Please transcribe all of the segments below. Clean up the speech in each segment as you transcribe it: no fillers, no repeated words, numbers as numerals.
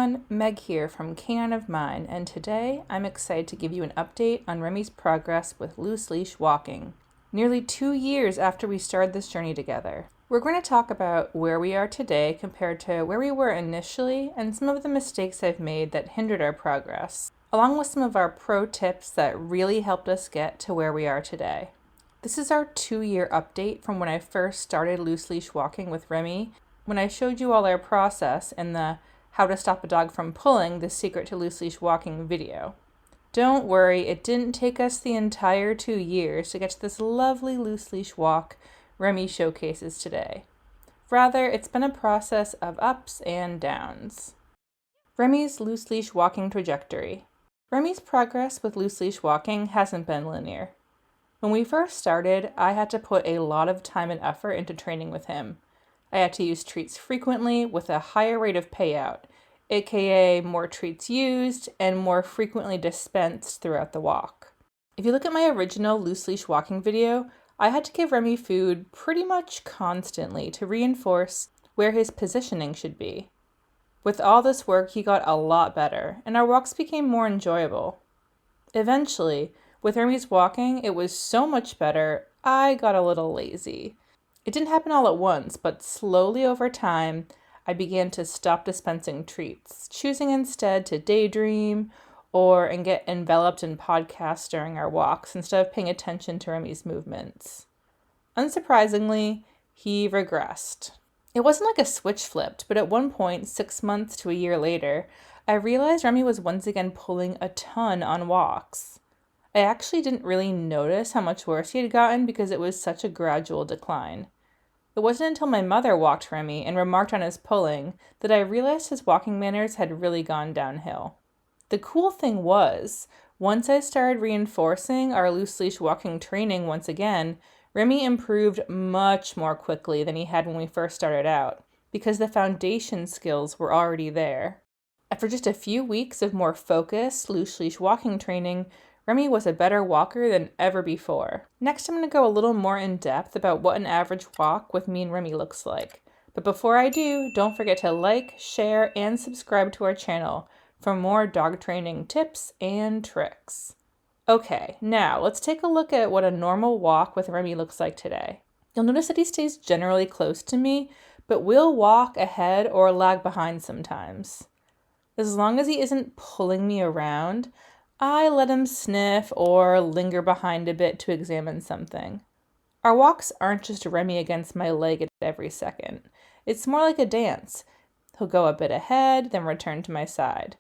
everyone, Meg here from Canine of Mine, and today I'm excited to give you an update on Remy's progress with Loose Leash Walking. Nearly 2 years after we started this journey together. We're going to talk about where we are today compared to where we were initially and some of the mistakes I've made that hindered our progress, along with some of our pro tips that really helped us get to where we are today. This is our 2-year update from when I first started Loose Leash Walking with Remy, when I showed you all our process in the How to Stop a Dog from Pulling, the Secret to Loose Leash Walking video. Don't worry, it didn't take us the entire 2 years to get to this lovely loose leash walk Remy showcases today. Rather, it's been a process of ups and downs. Remy's loose leash walking trajectory. Remy's progress with loose leash walking hasn't been linear. When we first started, I had to put a lot of time and effort into training with him. I had to use treats frequently with a higher rate of payout, aka more treats used and more frequently dispensed throughout the walk. If you look at my original loose leash walking video, I had to give Remy food pretty much constantly to reinforce where his positioning should be. With all this work, he got a lot better, and our walks became more enjoyable. Eventually, with Remy's walking, it was so much better, I got a little lazy. It didn't happen all at once, but slowly over time, I began to stop dispensing treats, choosing instead to daydream and get enveloped in podcasts during our walks instead of paying attention to Remy's movements. Unsurprisingly, he regressed. It wasn't like a switch flipped, but at one point, 6 months to a year later, I realized Remy was once again pulling a ton on walks. I actually didn't really notice how much worse he had gotten because it was such a gradual decline. It wasn't until my mother walked Remy and remarked on his pulling that I realized his walking manners had really gone downhill. The cool thing was, once I started reinforcing our loose leash walking training once again, Remy improved much more quickly than he had when we first started out, because the foundation skills were already there. After just a few weeks of more focused loose leash walking training, Remy was a better walker than ever before. Next, I'm going to go a little more in depth about what an average walk with me and Remy looks like. But before I do, don't forget to like, share, and subscribe to our channel for more dog training tips and tricks. Okay, now let's take a look at what a normal walk with Remy looks like today. You'll notice that he stays generally close to me, but will walk ahead or lag behind sometimes. As long as he isn't pulling me around, I let him sniff or linger behind a bit to examine something. Our walks aren't just Remy against my leg at every second. It's more like a dance. He'll go a bit ahead, then return to my side.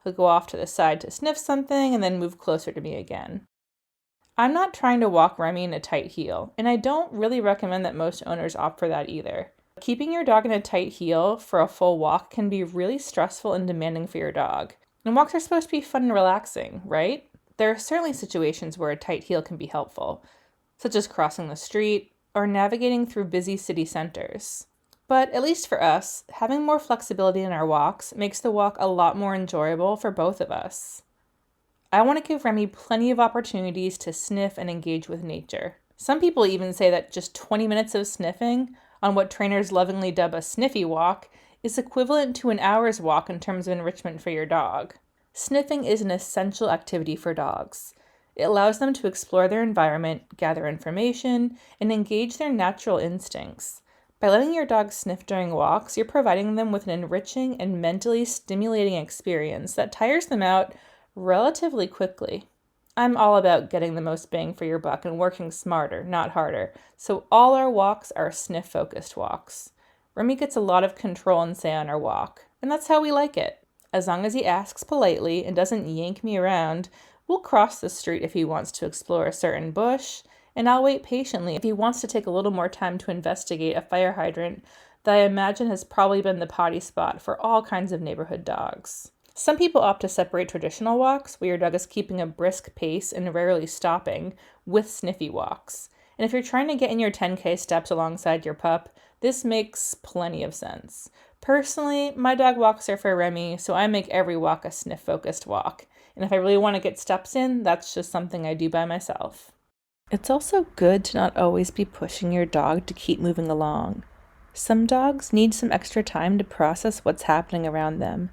He'll go off to the side to sniff something and then move closer to me again. I'm not trying to walk Remy in a tight heel, and I don't really recommend that most owners opt for that either. Keeping your dog in a tight heel for a full walk can be really stressful and demanding for your dog. And walks are supposed to be fun and relaxing, right? There are certainly situations where a tight heel can be helpful, such as crossing the street or navigating through busy city centers. But at least for us, having more flexibility in our walks makes the walk a lot more enjoyable for both of us. I want to give Remy plenty of opportunities to sniff and engage with nature. Some people even say that just 20 minutes of sniffing on what trainers lovingly dub a sniffy walk is equivalent to an hour's walk in terms of enrichment for your dog. Sniffing is an essential activity for dogs. It allows them to explore their environment, gather information, and engage their natural instincts. By letting your dog sniff during walks, you're providing them with an enriching and mentally stimulating experience that tires them out relatively quickly. I'm all about getting the most bang for your buck and working smarter, not harder, so all our walks are sniff-focused walks. Remy gets a lot of control and say on our walk, and that's how we like it. As long as he asks politely and doesn't yank me around, we'll cross the street if he wants to explore a certain bush, and I'll wait patiently if he wants to take a little more time to investigate a fire hydrant that I imagine has probably been the potty spot for all kinds of neighborhood dogs. Some people opt to separate traditional walks, where your dog is keeping a brisk pace and rarely stopping, with sniffy walks. And if you're trying to get in your 10K steps alongside your pup, this makes plenty of sense. Personally, my dog walks are for Remy, so I make every walk a sniff-focused walk. And if I really want to get steps in, that's just something I do by myself. It's also good to not always be pushing your dog to keep moving along. Some dogs need some extra time to process what's happening around them,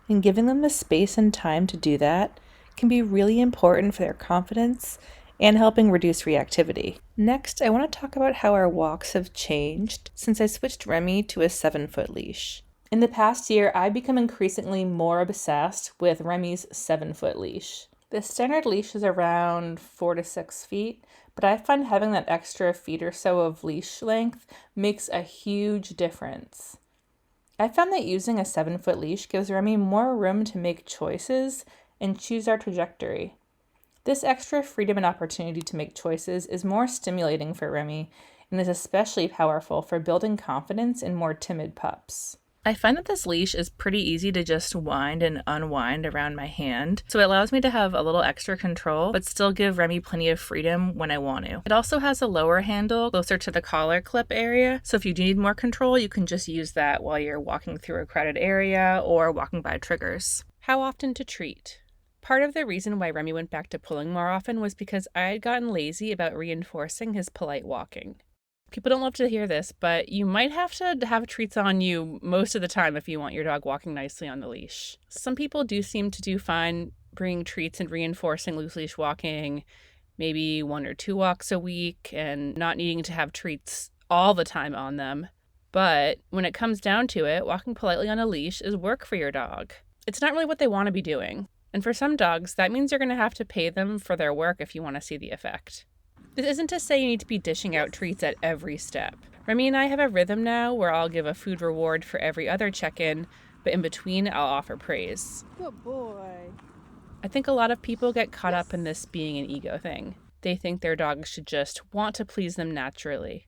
and giving them the space and time to do that can be really important for their confidence and helping reduce reactivity. Next, I want to talk about how our walks have changed since I switched Remy to a 7-foot leash. In the past year, I've become increasingly more obsessed with Remy's 7-foot leash. The standard leash is around 4 to 6 feet, but I find having that extra feet or so of leash length makes a huge difference. I found that using a 7-foot leash gives Remy more room to make choices and choose our trajectory. This extra freedom and opportunity to make choices is more stimulating for Remy and is especially powerful for building confidence in more timid pups. I find that this leash is pretty easy to just wind and unwind around my hand, so it allows me to have a little extra control, but still give Remy plenty of freedom when I want to. It also has a lower handle closer to the collar clip area, so if you do need more control, you can just use that while you're walking through a crowded area or walking by triggers. How often to treat? Part of the reason why Remy went back to pulling more often was because I had gotten lazy about reinforcing his polite walking. People don't love to hear this, but you might have to have treats on you most of the time if you want your dog walking nicely on the leash. Some people do seem to do fine bringing treats and reinforcing loose leash walking, maybe 1 or 2 walks a week, and not needing to have treats all the time on them. But when it comes down to it, walking politely on a leash is work for your dog. It's not really what they want to be doing. And for some dogs, that means you're going to have to pay them for their work if you want to see the effect. This isn't to say you need to be dishing out treats at every step. Remy and I have a rhythm now where I'll give a food reward for every other check-in, but in between I'll offer praise. Good boy. I think a lot of people get caught up in this being an ego thing. They think their dogs should just want to please them naturally.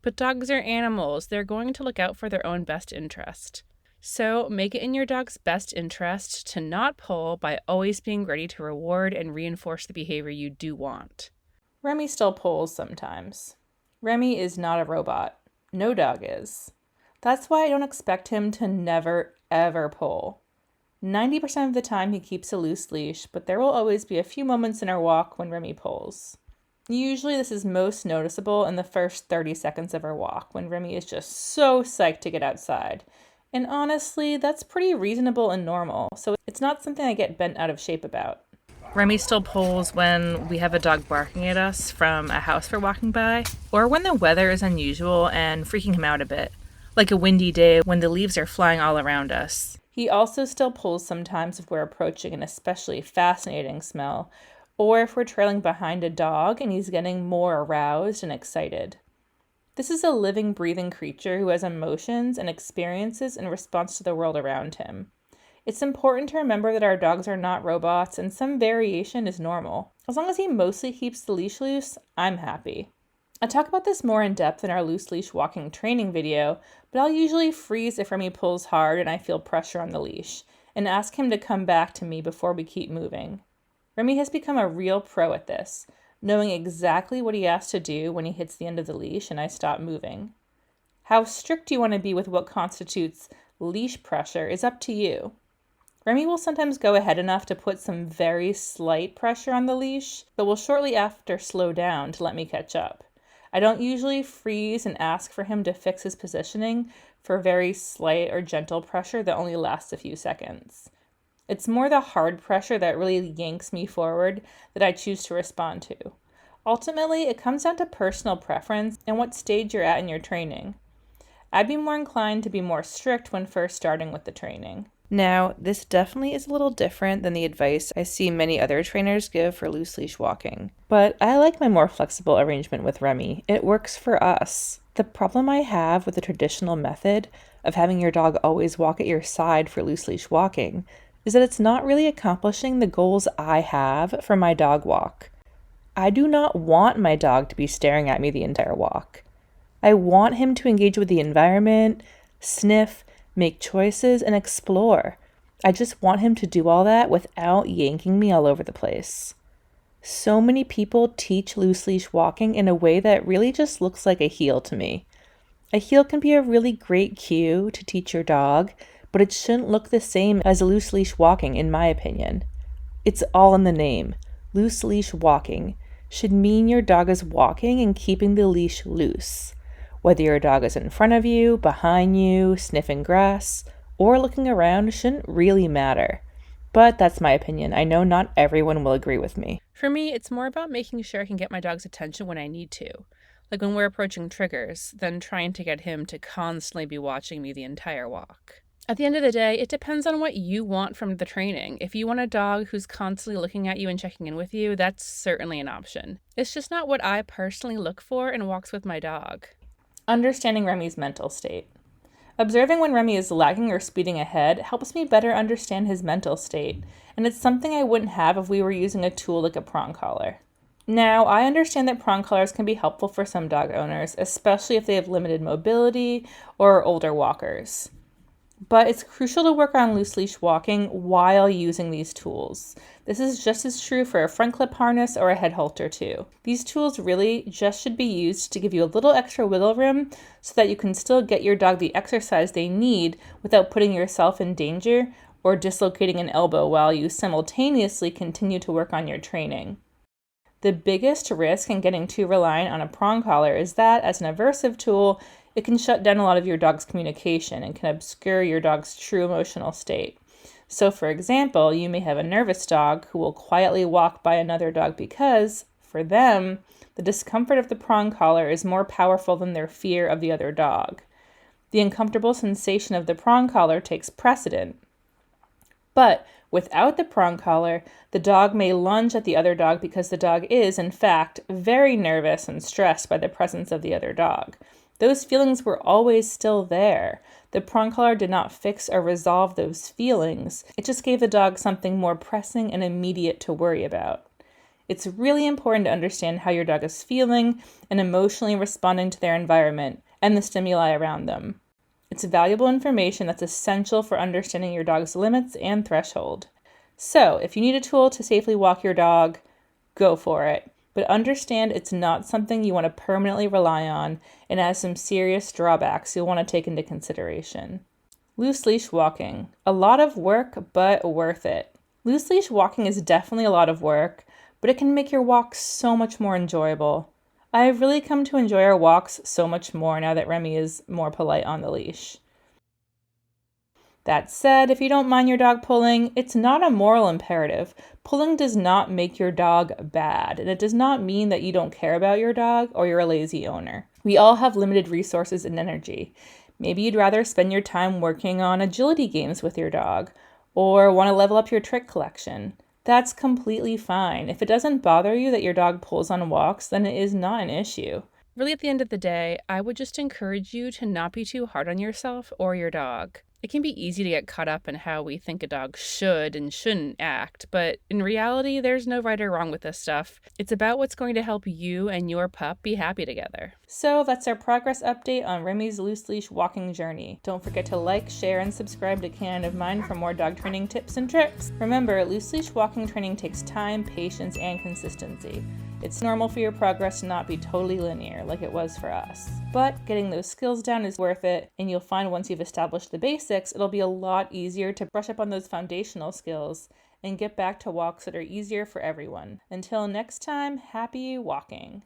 But dogs are animals. They're going to look out for their own best interest. So make it in your dog's best interest to not pull by always being ready to reward and reinforce the behavior you do want. Remy still pulls sometimes. Remy is not a robot. No dog is. That's why I don't expect him to never, ever pull. 90% of the time he keeps a loose leash, but there will always be a few moments in our walk when Remy pulls. Usually this is most noticeable in the first 30 seconds of our walk, when Remy is just so psyched to get outside. And honestly, that's pretty reasonable and normal, so it's not something I get bent out of shape about. Remy still pulls when we have a dog barking at us from a house we're walking by, or when the weather is unusual and freaking him out a bit, like a windy day when the leaves are flying all around us. He also still pulls sometimes if we're approaching an especially fascinating smell, or if we're trailing behind a dog and he's getting more aroused and excited. This is a living, breathing creature who has emotions and experiences in response to the world around him. It's important to remember that our dogs are not robots and some variation is normal. As long as he mostly keeps the leash loose, I'm happy. I talk about this more in depth in our loose leash walking training video, but I'll usually freeze if Remy pulls hard and I feel pressure on the leash, and ask him to come back to me before we keep moving. Remy has become a real pro at this, knowing exactly what he has to do when he hits the end of the leash and I stop moving. How strict you want to be with what constitutes leash pressure is up to you. Remy will sometimes go ahead enough to put some very slight pressure on the leash, but will shortly after slow down to let me catch up. I don't usually freeze and ask for him to fix his positioning for very slight or gentle pressure that only lasts a few seconds. It's more the hard pressure that really yanks me forward that I choose to respond to. Ultimately, it comes down to personal preference and what stage you're at in your training. I'd be more inclined to be more strict when first starting with the training. Now, this definitely is a little different than the advice I see many other trainers give for loose leash walking, but I like my more flexible arrangement with Remy. It works for us. The problem I have with the traditional method of having your dog always walk at your side for loose leash walking is that it's not really accomplishing the goals I have for my dog walk. I do not want my dog to be staring at me the entire walk. I want him to engage with the environment, sniff, make choices, and explore. I just want him to do all that without yanking me all over the place. So many people teach loose leash walking in a way that really just looks like a heel to me. A heel can be a really great cue to teach your dog, but it shouldn't look the same as loose leash walking, in my opinion. It's all in the name. Loose leash walking should mean your dog is walking and keeping the leash loose. Whether your dog is in front of you, behind you, sniffing grass, or looking around shouldn't really matter. But that's my opinion. I know not everyone will agree with me. For me, it's more about making sure I can get my dog's attention when I need to. Like when we're approaching triggers, than trying to get him to constantly be watching me the entire walk. At the end of the day, it depends on what you want from the training. If you want a dog who's constantly looking at you and checking in with you, that's certainly an option. It's just not what I personally look for in walks with my dog. Understanding Remy's mental state. Observing when Remy is lagging or speeding ahead helps me better understand his mental state, and it's something I wouldn't have if we were using a tool like a prong collar. Now, I understand that prong collars can be helpful for some dog owners, especially if they have limited mobility or are older walkers. But it's crucial to work on loose leash walking while using these tools. This is just as true for a front clip harness or a head halter too. These tools really just should be used to give you a little extra wiggle room so that you can still get your dog the exercise they need without putting yourself in danger or dislocating an elbow while you simultaneously continue to work on your training. The biggest risk in getting too reliant on a prong collar is that, as an aversive tool, it can shut down a lot of your dog's communication and can obscure your dog's true emotional state. So, for example, you may have a nervous dog who will quietly walk by another dog because, for them, the discomfort of the prong collar is more powerful than their fear of the other dog. The uncomfortable sensation of the prong collar takes precedent. But without the prong collar, the dog may lunge at the other dog because the dog is, in fact, very nervous and stressed by the presence of the other dog. Those feelings were always still there. The prong collar did not fix or resolve those feelings. It just gave the dog something more pressing and immediate to worry about. It's really important to understand how your dog is feeling and emotionally responding to their environment and the stimuli around them. It's valuable information that's essential for understanding your dog's limits and threshold. So, if you need a tool to safely walk your dog, go for it. But understand it's not something you want to permanently rely on and has some serious drawbacks you'll want to take into consideration. Loose leash walking. A lot of work, but worth it. Loose leash walking is definitely a lot of work, but it can make your walks so much more enjoyable. I've really come to enjoy our walks so much more now that Remy is more polite on the leash. That said, if you don't mind your dog pulling, it's not a moral imperative. Pulling does not make your dog bad, and it does not mean that you don't care about your dog or you're a lazy owner. We all have limited resources and energy. Maybe you'd rather spend your time working on agility games with your dog, or want to level up your trick collection. That's completely fine. If it doesn't bother you that your dog pulls on walks, then it is not an issue. Really, at the end of the day, I would just encourage you to not be too hard on yourself or your dog. It can be easy to get caught up in how we think a dog should and shouldn't act, but in reality, there's no right or wrong with this stuff. It's about what's going to help you and your pup be happy together. So that's our progress update on Remy's loose leash walking journey. Don't forget to like, share, and subscribe to Canon of Mine for more dog training tips and tricks. Remember, loose leash walking training takes time, patience, and consistency. It's normal for your progress to not be totally linear like it was for us. But getting those skills down is worth it, and you'll find once you've established the basics, it'll be a lot easier to brush up on those foundational skills and get back to walks that are easier for everyone. Until next time, happy walking.